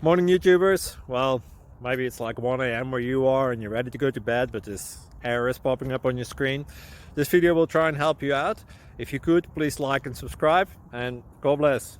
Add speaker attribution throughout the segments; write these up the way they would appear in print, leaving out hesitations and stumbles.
Speaker 1: Morning YouTubers. Well, maybe it's like 1 a.m. where you are and you're ready to go to bed, but this error is popping up on your screen. This video will try and help you out. If you could, please like and subscribe, and God bless.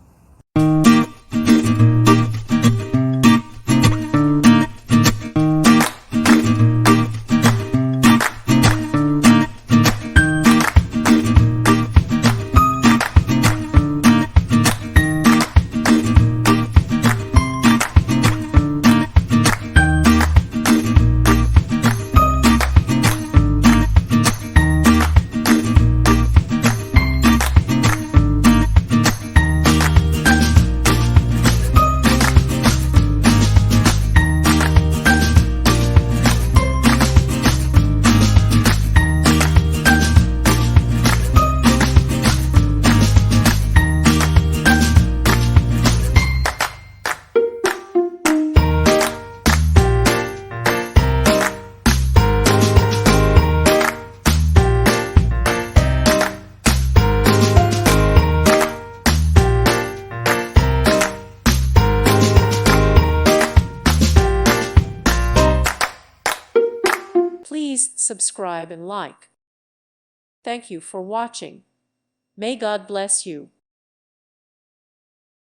Speaker 2: Please subscribe and like. Thank you for watching. May God bless you.